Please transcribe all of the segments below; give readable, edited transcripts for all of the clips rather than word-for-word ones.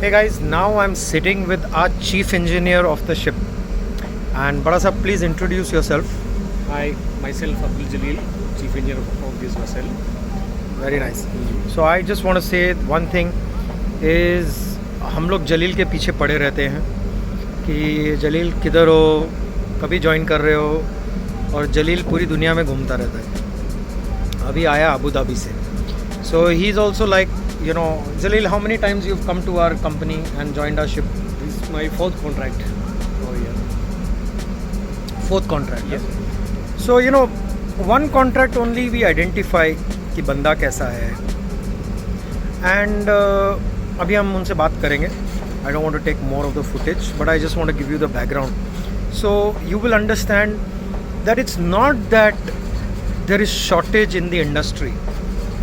Hey guys, now I'm sitting with our chief engineer of the ship. And Bada sir, please introduce yourself. Hi, myself Abdul Jalil, Chief Engineer of this vessel. Very nice. So I just want to say one thing is हम लोग जलील के पीछे पड़े रहते हैं कि जलील किधर हो, कभी ज्वाइन कर रहे हो, और जलील पूरी दुनिया में घूमता रहता है. अभी आया अबू धाबी से. So he is also like, you know, Jalil, how many times you've come to our company and joined our ship? This is my fourth contract over here. Fourth contract. Yes. So you know, one contract only we identify कि बंदा कैसा है. And अभी हम उनसे बात करेंगे. I don't want to take more of the footage, but I just want to give you the background. So you will understand that it's not that there is shortage in the industry.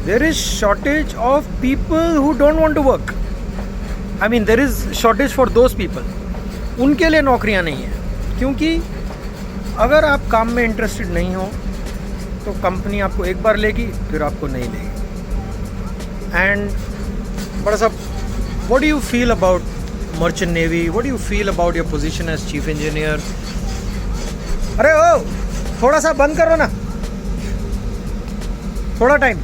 There is shortage of people who don't want to work. I mean, there is shortage for those people. उनके लिए नौकरियां नहीं हैं, क्योंकि अगर आप काम में इंटरेस्टेड नहीं हो तो कंपनी आपको एक बार लेगी, फिर आपको नहीं लेगी. एंड बड़ा साहब, what do you feel about merchant navy? What do you feel about your position as chief engineer? अरे ओ, थोड़ा सा बंद करो ना, थोड़ा time.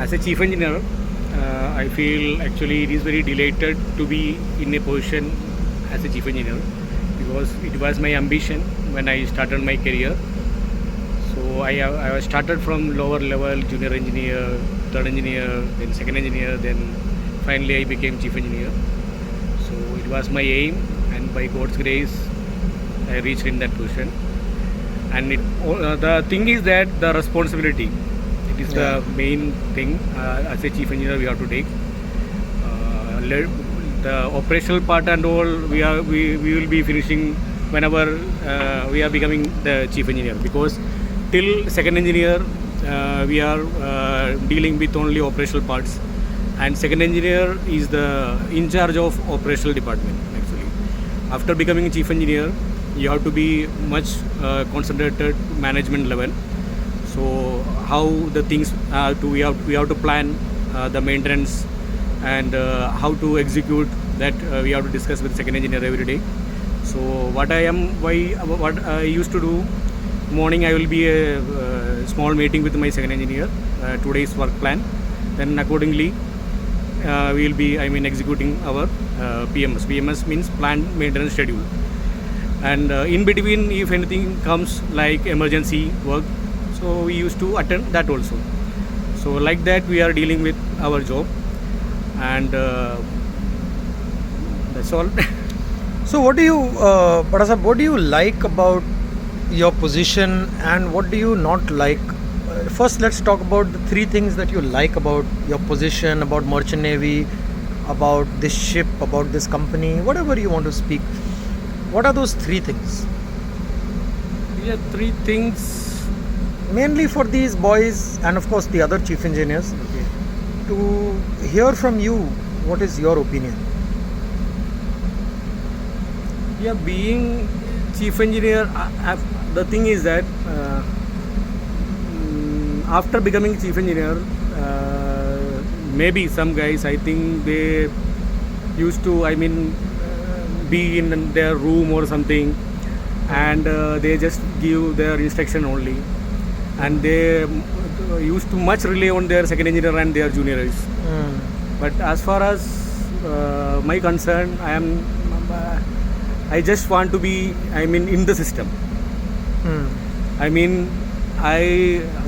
As a Chief Engineer, I feel actually it is very delighted to be in a position as a Chief Engineer because it was my ambition when I started my career. So I was started from lower level, junior engineer, third engineer, then second engineer, then finally I became Chief Engineer. So it was my aim, and by God's grace, I reached in that position. And the thing is that the responsibility. It is the main thing as a chief engineer we have to take. The operational part and all we will be finishing whenever we are becoming the chief engineer, because till second engineer we are dealing with only operational parts, and second engineer is the in charge of operational department actually. After becoming chief engineer, you have to be much concentrated management level. So how the things we have to plan the maintenance, and how to execute that we have to discuss with second engineer every day. So what I used to do, morning I will be a small meeting with my second engineer, today's work plan. Then accordingly we will be executing our PMS. PMS means planned maintenance schedule. And in between, if anything comes like emergency work, so we used to attend that also. So like that we are dealing with our job, and that's all. So what do you, Bada sahab, what do you like about your position and what do you not like? First, let's talk about the three things that you like about your position, about Merchant Navy, about this ship, about this company, whatever you want to speak. What are those three things? Yeah, three things. Mainly for these boys and of course the other chief engineers, Okay. to hear from you, what is your opinion? Yeah, being chief engineer, the thing is that after becoming chief engineer, maybe some guys, I think they used to, be in their room or something, and they just give their instruction only, and they used to much rely on their second engineer and their juniors. But as far as my concern, I just want to be in the system. I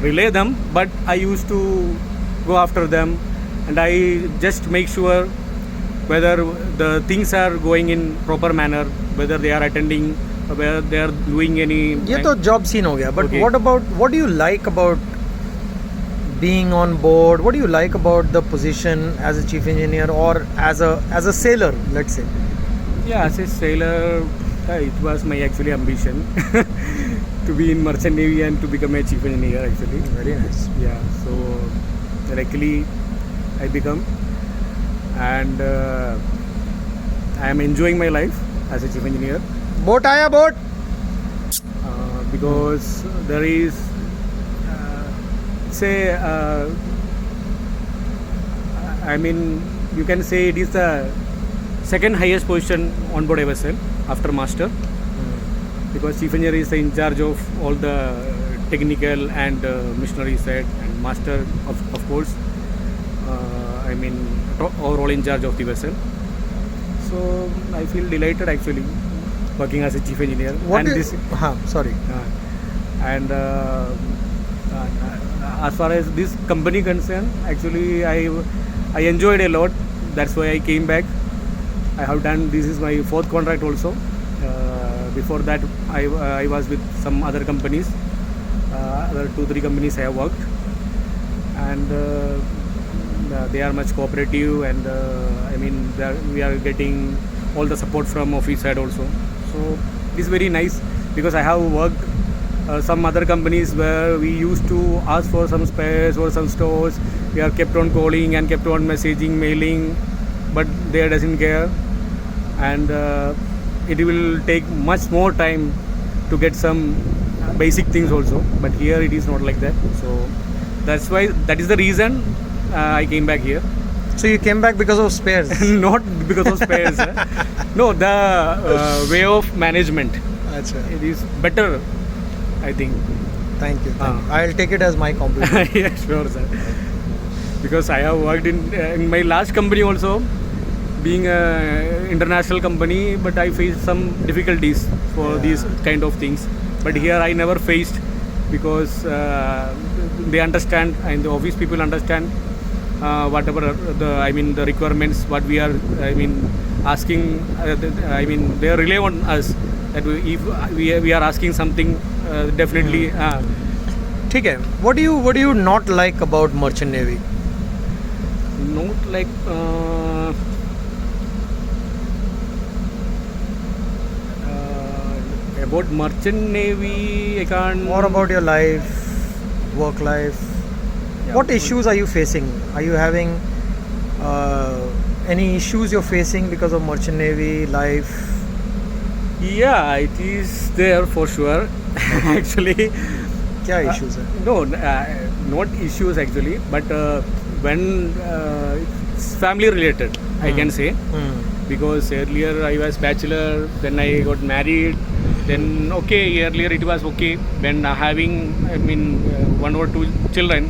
relay them, but I used to go after them, and I just make sure whether the things are going in proper manner, whether they are attending, whether they are doing any. ये तो job scene हो गया. But Okay. what do you like about being on board? What do you like about the position as a chief engineer or as a sailor, let's say? Yeah, as a sailor, it was my actually ambition to be in Merchant Navy and to become a chief engineer actually. Very nice. Yeah, so luckily I become, and I am enjoying my life as a chief engineer Boat आया boat. because there is say I mean, you can say it is the second highest position on board a vessel after master, because chief engineer is in charge of all the technical and missionary side, and master of course I mean overall in charge of the vessel. So I feel delighted actually working as a chief engineer. What And is, this sorry. and as far as this company concerned, actually I enjoyed a lot. That's why I came back. I have done, this is my fourth contract also. Before that I was with some other companies, other 2-3 companies I have worked, and they are much cooperative, and I mean we are getting all the support from office side also. So it is very nice, because I have worked some other companies where we used to ask for some spares or some stores. We are kept on calling and kept on messaging, mailing, but they doesn't care, and it will take much more time to get some basic things also. But here it is not like that. So that's why, that is the reason I came back here. So you came back because of spares? Not because of spares. No, the way of management. Achha. It is better, I think. Thank you. I'll take it as my compliment. Yeah, sure, sir. Because I have worked in my last company also, being a international company, but I faced some difficulties for these kind of things. But here I never faced, because they understand, and the office people understand whatever the requirements, what we are asking. They rely on us that if we are asking something, definitely. ठीक है. What do you not like about Merchant Navy? Not like about Merchant Navy, I can't. More about your life, work life. Yeah, What issues are you facing? Are you having any issues you're facing because of Merchant Navy life? Yeah, it is there for sure. Actually, क्या issues है? no, not issues actually, but when it's family related, I can say. Because earlier I was bachelor, then I got married, then earlier it was okay. When having one or two children,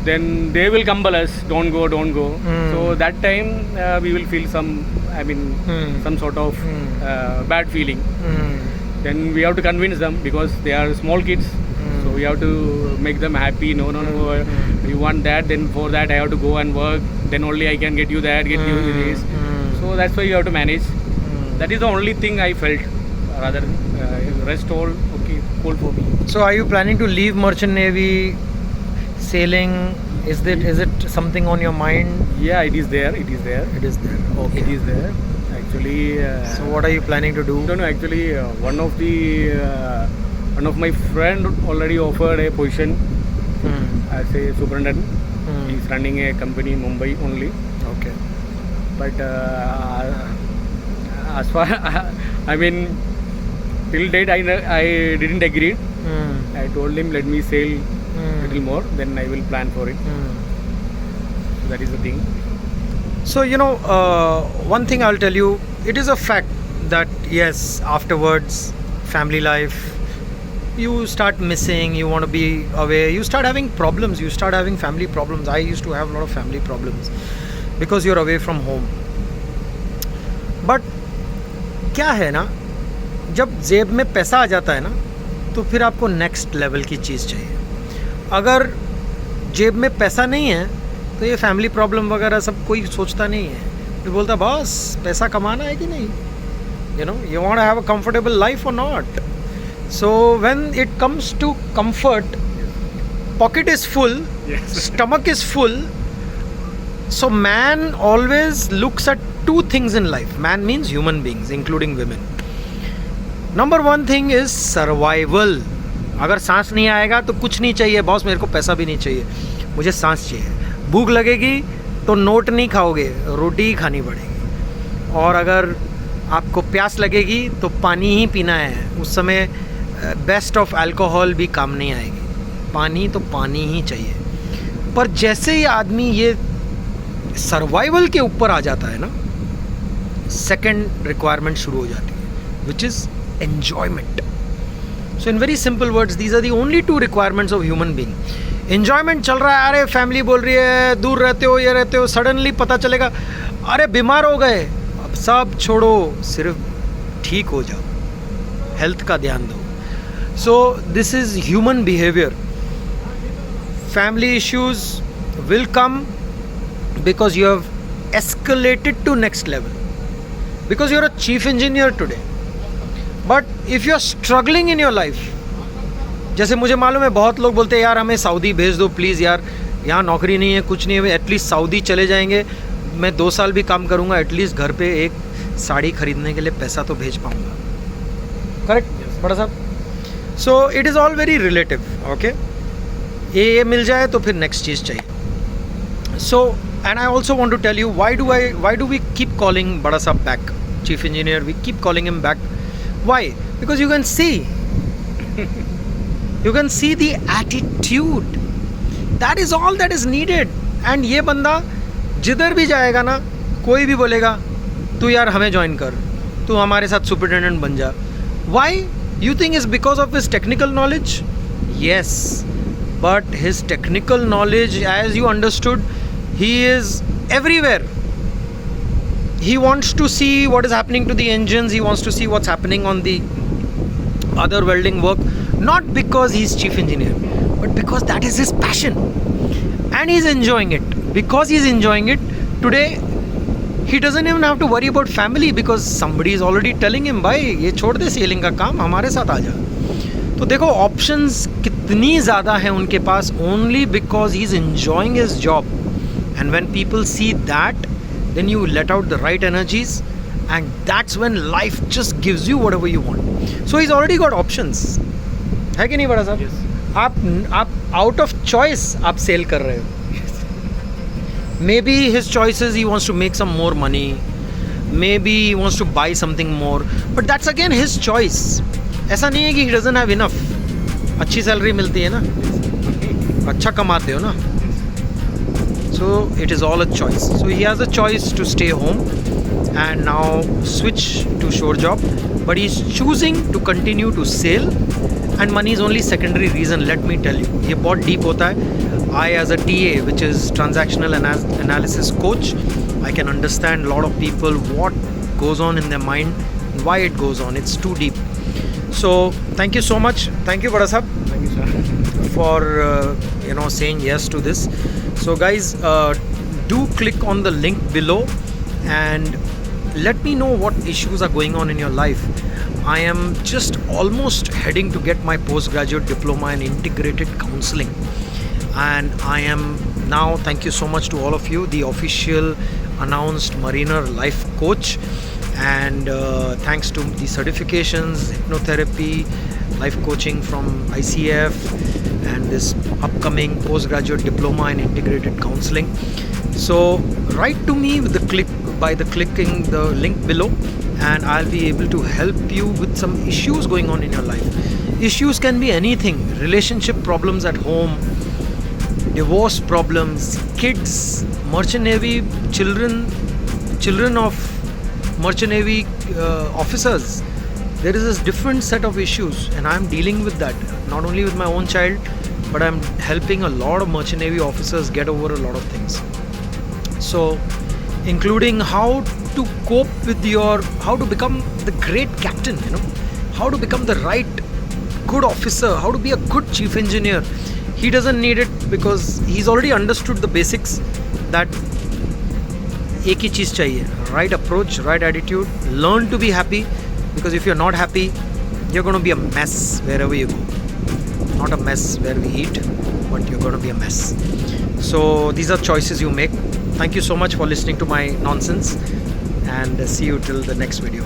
then they will compel us, don't go. So that time we will feel some sort of bad feeling. Then we have to convince them, because they are small kids. So we have to make them happy. No, you want that, then for that I have to go and work, then only I can get you that, get you this. So that's why you have to manage. That is the only thing I felt. Rather, rest all okay, cool for me. So are you planning to leave Merchant Navy, sailing? Is it something on your mind? Yeah, it is there. It is there. Okay. It is there. Actually. So what are you planning to do? No. Actually, one of my friend already offered a position as a superintendent. He's running a company in Mumbai only. Okay. But as far till date I didn't agree. I told him, let me sail little more, then I will plan for it. That is the thing. So one thing I'll tell you, it is a fact that yes, afterwards, family life, you start missing, you want to be away, you start having problems, you start having family problems. I used to have a lot of family problems because you're away from home. But क्या है ना, जब जेब में पैसा आ जाता है ना, तो फिर आपको नेक्स्ट लेवल की चीज़ चाहिए. अगर जेब में पैसा नहीं है तो ये फैमिली प्रॉब्लम वगैरह सब कोई सोचता नहीं है. फिर बोलता बस पैसा कमाना है कि नहीं, you want to have a comfortable life or not. So when it comes to comfort, pocket is full, stomach is full. So man always looks at two things in life. Man means human beings, including women. Number one thing is survival. अगर सांस नहीं आएगा तो कुछ नहीं चाहिए boss, मेरे को पैसा भी नहीं चाहिए, मुझे सांस चाहिए. भूख लगेगी तो नोट नहीं खाओगे, रोटी ही खानी पड़ेगी. और अगर आपको प्यास लगेगी तो पानी ही पीना है. उस समय बेस्ट ऑफ अल्कोहल भी काम नहीं आएगी. पानी तो पानी ही चाहिए. पर जैसे ही आदमी ये सर्वाइवल के ऊपर आ जाता है ना, सेकेंड रिक्वायरमेंट शुरू हो जाती है, which is enjoyment. So in very simple words, these are the only 2 requirements of human being. Enjoyment चल रहा है, अरे फैमिली बोल रही है दूर रहते हो, ये रहते हो, सडनली पता चलेगा अरे बीमार हो गए, अब सब छोड़ो, सिर्फ ठीक हो जाओ, हेल्थ का ध्यान दो. So this is human behaviour. Family issues will come because you have escalated to next level, because you're a chief engineer today. But if you're struggling in your life, जैसे मुझे मालूम है बहुत लोग बोलते हैं यार हमें सऊदी भेज दो प्लीज़ यार, यहाँ नौकरी नहीं है, कुछ नहीं है, एटलीस्ट सऊदी चले जाएंगे, मैं 2 साल भी काम करूँगा, एटलीस्ट घर पे एक साड़ी खरीदने के लिए पैसा तो भेज पाऊँगा. करेक्ट बड़ा साहब? So it is all very relative. Okay, ये मिल जाए तो फिर नेक्स्ट चीज़ चाहिए. So, and I also want to tell you why do we keep calling Bada Sahab back, chief engineer? We keep calling him back. Why? Because you can see the attitude. That is all that is needed. And ये बंदा जिधर भी जाएगा ना, कोई भी बोलेगा तू यार हमें ज्वाइन कर, तू हमारे साथ सुपरिटेंडेंट बन जा. Why? You think it's because of his technical knowledge? Yes, but his technical knowledge, as you understood, he is everywhere. He wants to see what is happening to the engines, he wants to see what's happening on the other welding work, not because he's chief engineer, but because that is his passion and he's enjoying it. Because he's enjoying it today, he doesn't even have to worry about family, because somebody is already telling him भाई ये छोड़ दे selling का काम, हमारे साथ आ जा. तो देखो ऑप्शंस कितनी ज़्यादा हैं उनके पास, only because he is enjoying his job. And when people see that, then you let out the right energies, and that's when life just gives you whatever you want. So he's already got options. है कि नहीं बड़ा साहब? Yes. आप out of choice आप cell कर रहे हो. Maybe his choices, he wants to make some more money. Maybe he wants to buy something more. But that's again his choice. ऐसा नहीं है कि he doesn't have enough. अच्छी सैलरी मिलती है ना, अच्छा कमाते हो ना. So it is all a choice. So he has a choice to stay home and now switch to shore job, but he's choosing to continue to sail, and money is only secondary reason. Let me tell you, ये बहुत deep होता है. I as a TA, which is transactional analysis coach, I can understand a lot of people, what goes on in their mind, why it goes on. It's too deep. So thank you so much. Thank you Bada Sahab. Thank you, sir. For saying yes to this. So guys, do click on the link below and let me know what issues are going on in your life. I am just almost heading to get my postgraduate diploma in integrated counseling, and I am now, thank you so much to all of you, the official announced Mariner life coach, and thanks to the certifications, hypnotherapy, life coaching from ICF, and this upcoming postgraduate diploma in integrated counseling. So write to me with clicking the link below, and I'll be able to help you with some issues going on in your life. Issues can be anything: relationship problems at home, divorce problems, kids, merchant navy children of merchant navy officers. There is this different set of issues, and I'm dealing with that, not only with my own child, but I'm helping a lot of merchant navy officers get over a lot of things. So including how to cope with how to become the great captain, how to become the right good officer, how to be a good chief engineer. He doesn't need it because he's already understood the basics, that एक ही चीज़ चाहिए, right approach, right attitude, learn to be happy, because if you're not happy, you're going to be a mess wherever you go. Not a mess where we eat, but you're going to be a mess. So these are choices you make. Thank you so much for listening to my nonsense, and see you till the next video.